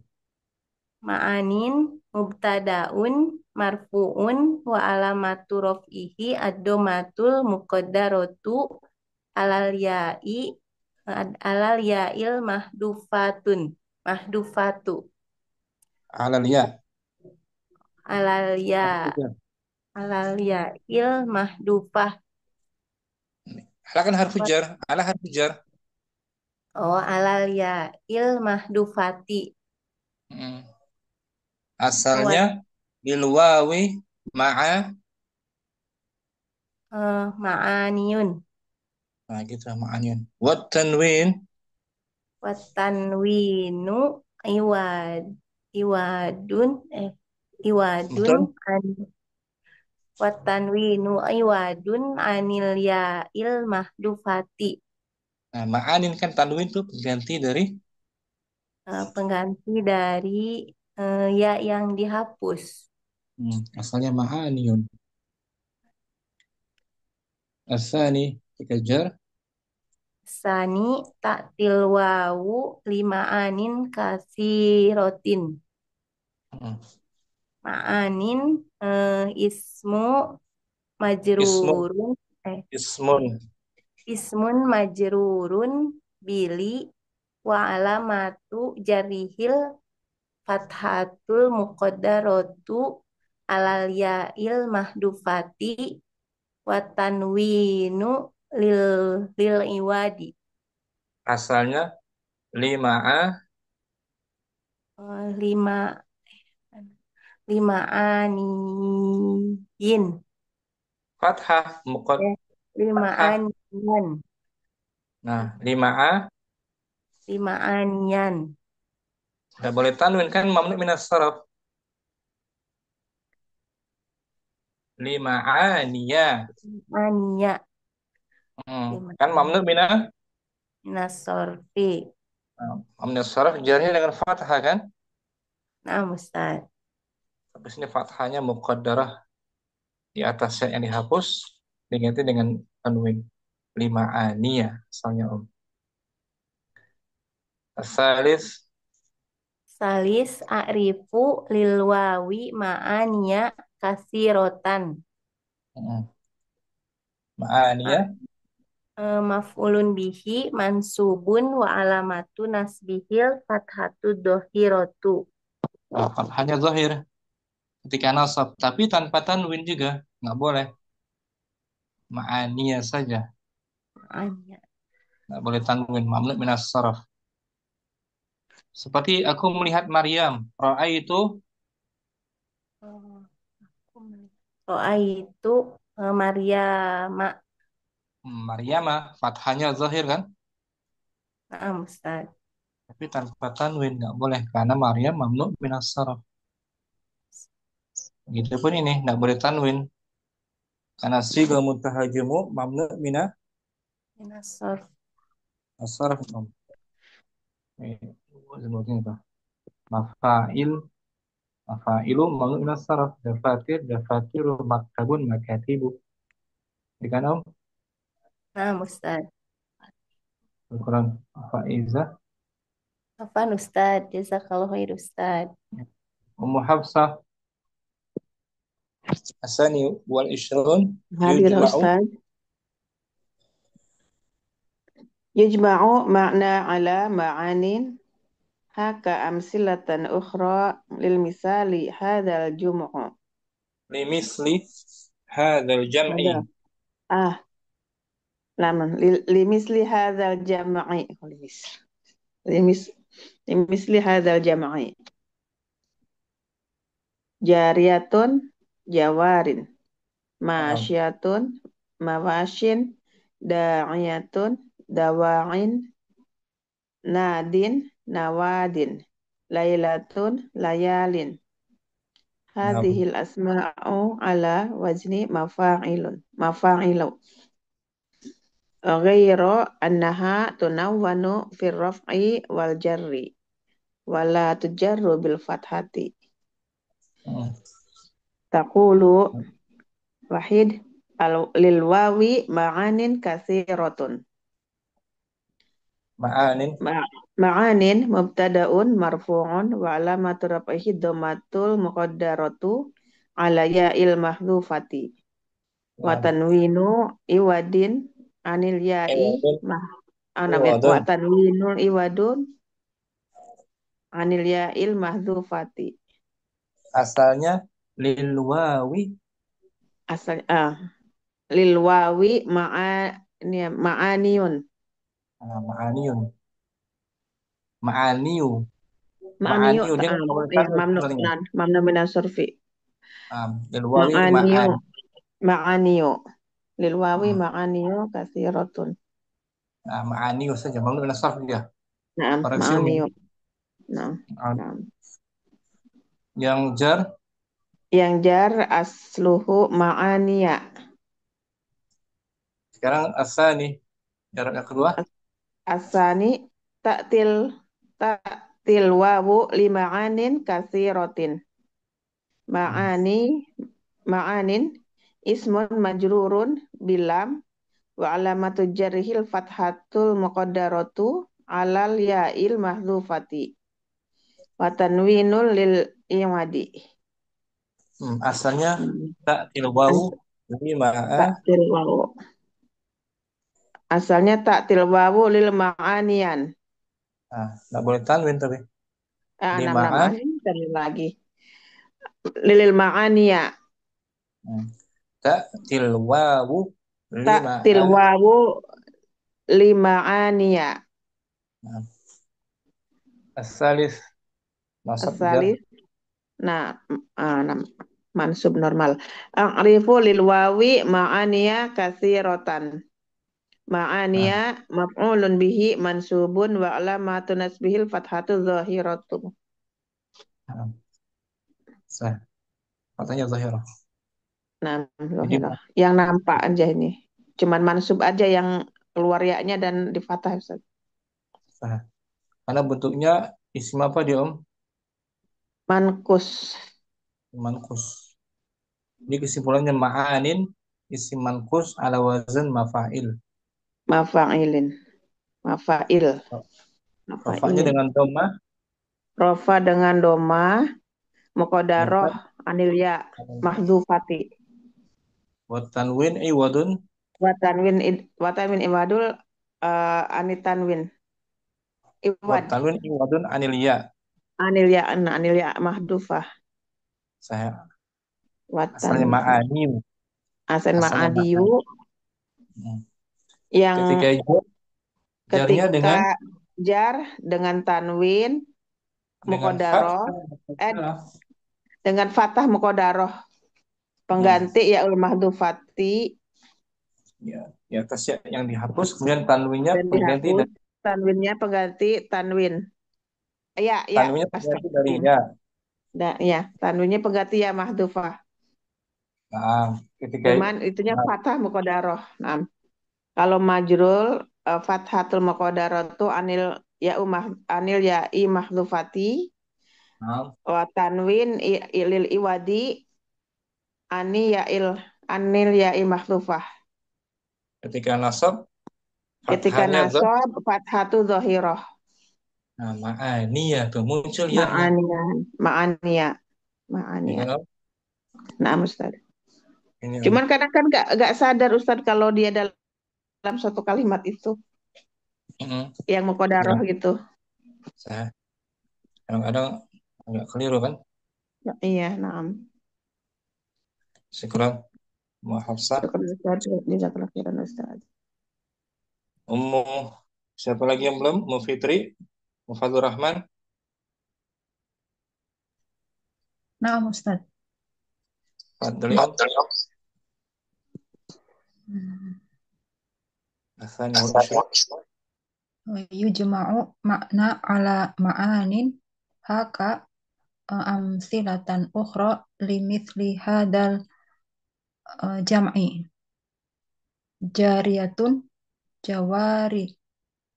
Ma'anin mubtadaun marfuun wa alamatu raf'ihi ad-dhammatul muqaddaratu alal ya'il mahdufatu Alal ya. alal Apa ya itu? alal ya'il mahdufah. Ala kan harfu jar. Ala harfu jar. Oh, alal ya'il mahdufati. Hmm. Wat Asalnya bil wawi ma'a. ma'aniyun Nah gitu ma'anyun. Wat tanwin. watanwinu iwad iwadun iwadun Betul. an watanwinu iwadun anil ya'il mahdufati. Nah, ma'anin kan tanwin itu pengganti dari Pengganti dari ya yang dihapus. asalnya ma'aniyun. Asani kita jar. Sani taktil wawu lima anin kasirotin. Hmm. Ma'anin ismu Ismun. majrurun eh Ismun. ismun majrurun bili wa alamatu jarihil fathatul muqaddaratu alal ya'il mahdufati wa tanwinu lil lil iwadi. Asalnya lima'a Lima lima aniyin fathah eh, lima fathah. aniyan Nah, lima'a lima aniyan nggak boleh tanwin kan mamnu minas saraf. Lima'aniya. aniya lima Kan mamnu nasorfi. minas saraf jarnya dengan fathah kan? Nah, Ustaz. Tapi sini fathahnya muqaddarah di atas yang dihapus diganti dengan tanwin. Lima'aniya asalnya Om. Asalis Salis a'rifu lil wawi ma'aniya kasirotan. Hmm. Ma'aniyah. Maf'ulun bihi mansubun wa alamatu nasbihil fathatu dohirotu. Fathahnya zahir ketika nasab, tapi tanpa tanwin juga nggak boleh. Ma'aniyah saja, Ma'aniya. nggak boleh tanwin. Mamnu minas saraf. Seperti aku melihat Maryam. Ra'aitu. Oh, Ro'a itu Maryama. Maryamah. Fathahnya zahir kan? Nah, Ustaz. Tapi tanpa tanwin nggak boleh karena Maryam mamnu minas saraf. Gitu pun ini nggak boleh tanwin karena siga mutahajimu mamnu minas Minasor. saraf. Sebutin apa? Mafa'il, mafa'ilu mamnu minas saraf. Dafatir, dafatiru, maktabun, makatibu. Ikan om, Nah, Ustaz. Al-Quran Faizah, Afan Ustaz. Jazakallahu khair Ustaz. Ummu Hafsah, Asani wal Ishrun, Hadir yujma'u. Ustaz. Yujma'u makna ala ma'anin haka amsilatan ukhra lil misali hadzal jum'u. Limisli hadzal jam'i. Ada. Lamun limisli hadzal jam'i. Limisli hadzal jam'i. Jariyatun jawarin. Masyatun mawashin. Da'iyatun dawa'in. Nadin nawadin. Lailatun layalin. Hadhil asma'u ala wazni mafa'ilu. Ghairu annaha tunawwanu fir raf'i wal jarri wala tujarru bil fathati. Taqulu wahid lil wawi ma'anin katsiratun. Ma'anin mubtada'un marfu'un wa alamatu raf'ihi dhammatul muqaddaratu ala ya'il mahdzufati wa tanwinu iwadin anil ya'i wa tanwinul iwadun anil ya'il mahdzufati. Asalnya lil wawi. Lil wawi ma'aniyun. Ma'aniyun. Ma'aniyu. Ma'aniyu Dia mamnu minas surfi. Lil wawi ma'an. Ma'aniyu. Lil wawi ma'aniyu katsiratun. Ma'aniyu saja mamnu minas sarf dia. Naam, ma'aniyu. Naam. Yang jar asluhu ma'aniya. Sekarang asani, jarak yang kedua. Asani ta'til wawu lima'anin katsiratin. Ma'anin ismun majrurun bilam wa alamatu jarrihil fathatul muqaddaratu alal ya'il mahdzufati wa tanwinul lil iwadi. Asalnya ta'til wawu ta'til wawu. Asalnya ta'til wawu lil ma'anian. Nggak boleh tanwin tapi. Nama lagi. Lil ma'aniya. Ta'til wawu lima'aniya. Asalis. Mansub normal. A'rifu lil wawi ma'aniya katsiratan. Ma'aniya maf'ulun bihi mansubun wa alamatu nasbihil fathatu zahiratu. Katanya zahirah. Zahirah. Yang nampak aja ini. Cuman mansub aja yang keluar ya-nya dan di fathah. Karena bentuknya isim apa dia Om? Mankus. Ini kesimpulannya ma'anin isim mankus ala wazan mafa'il. Mafa'il. Rafa'nya dengan dhammah. Rofa dengan doma, muqaddaroh anil ya mahdhufati. Wa tanwin iwadun Watanwin iwadul anitanwin. wa Iwad tanwin iwadun anil ya. anil ya mahdhufah. Saya asalnya Watan ma'ani. asen Asalnya ma'adiyu ma'ani. Hmm. yang Ketika jarnya dengan jar dengan tanwin muqaddaroh dengan fathah muqaddaroh pengganti ya mahdhufati ya, di atas ya yang dihapus, kemudian tanwinnya dan pengganti dihapus, dari tanwinnya pengganti tanwin. Ya, tanwinnya pengganti dari ya. Ya, tanwinnya pengganti ya mahdhufah. Nah, ketika Cuman itunya fathah muqaddaroh. Nah, kalau majrul fathatul muqaddaroh itu anil ya i mahdhufati wa tanwin ilil iwadi anil ya i mahdhufah. ketika nasab Ketika fathahnya nasab fathatu dhahirah. nah, ma'ani ya tuh muncul ya. Ma'aniya. Ini kan, Nah, Ustaz. ini Cuman kadang kan nggak sadar Ustaz kalau dia dalam satu kalimat itu yang muqaddaroh gitu. Saya kadang-kadang agak keliru kan. Iya, naam. Syukran Hafsah. Jazakallahu khairan Ustaz. Ummu, siapa lagi yang belum? Ummu Fitri, Mufadzur Rahman. Nah, Ustaz. Fadli. Asani Yujma'u makna ala ma'anin haka amsilatan ukhra limithli hadal jam'i. Jariyatun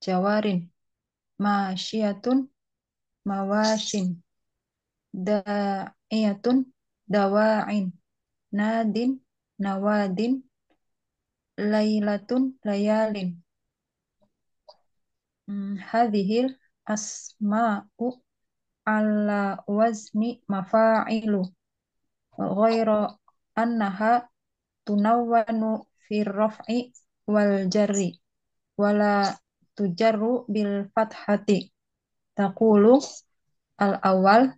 jawarin masyiyatun mawashin da'iyatun dawa'in nadin nawadin lailatun layalin. Hadhil asma'u ala wazni mafa'ilu ghairu annaha tunawwanu fir raf'i wal jarri wala tujarru bil fathati taqulu al awal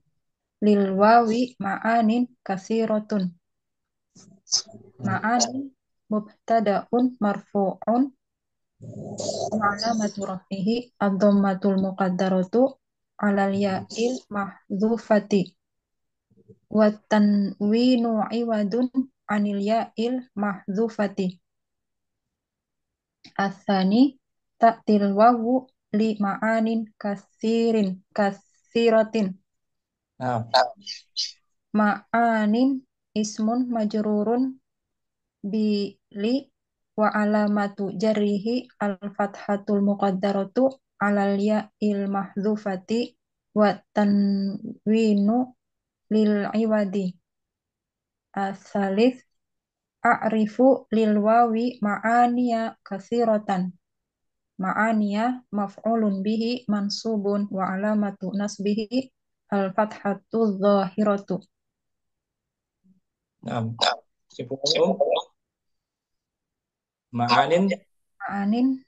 lil wawi ma'anin kasiratun ma'anin mubtada'un marfu'un alamatu rafihi ad-dhammatul muqaddaratu alal ya'il mahdzufati wa tanwinu iwadun anil ya'il mahdzufati asani ta'til wawu li ma'anin kasiratin ma'anin ismun majrurun bi li wa alamatu jarrihi al-fathatul muqaddaratu alal ya'il mahdzufati wa tanwinu lil iwadi asalith a'rifu lil wawi ma'aniya kasiratan ma'aniya maf'ulun bihi mansubun wa alamatu nasbihi al-fathatu dhahiratu. Ma'anin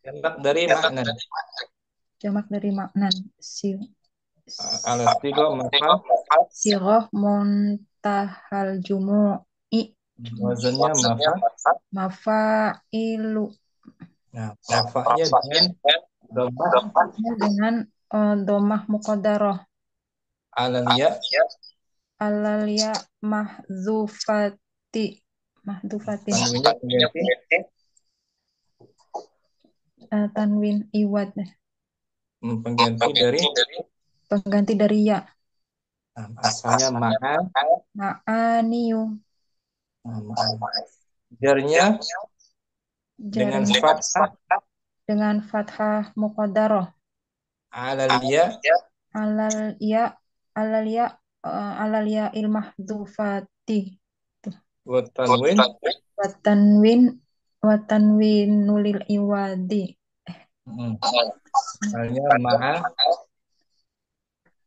jamak dari maknan sighah muntahal jumu'i wazannya mafa'ilu. Nah, rafa'nya dengan dhammah muqaddarah alal ya mahdzufati tanwin iwad pengganti dari ya. Asalnya ma'aniyu. Jarnya dengan fathah muqaddarah alal ya il mahdzufati wa tanwin nulil iwadi. Misalnya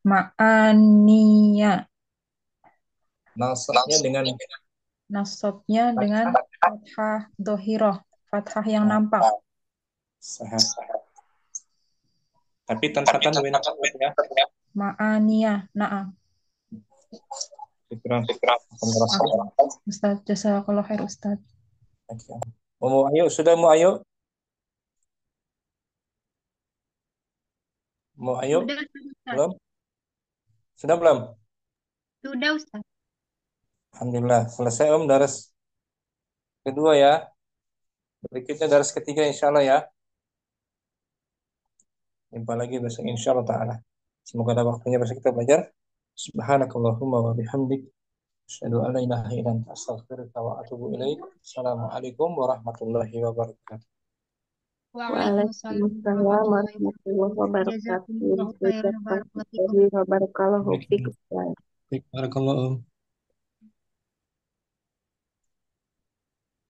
Ma'aniya. Nasabnya dengan Nasabnya dengan fathah dohiroh. Fathah yang nah, nampak. sahih. Tapi tanpa tanwin ya. Ma'aniya. Naam. Syukran. Ustaz, jazakallah khair Ustaz. Oke. Mau ayo sudah mau ayo? Mau ayo? Sudah, Ustaz. Belum? Sudah belum? Sudah, Ustaz. Alhamdulillah. Selesai Om daras kedua ya. Berikutnya daras ketiga insya Allah ya. Jumpa lagi besok insya Allah ta'ala. Semoga ada waktunya besok kita belajar. Subhanakallahumma wa bihamdik. Asyhadu an la ilaha illa anta astaghfiruka wa atubu ilaik. Assalamualaikum warahmatullahi wabarakatuh. Waalaikumsalam Waalaikumsalam warahmatullahi warahmatullahi wabarakatuh. wabarakatuh. Jazakumullahu khairan wa barakallahu fikum. Barakallahu fiik. Baik, barakallahu.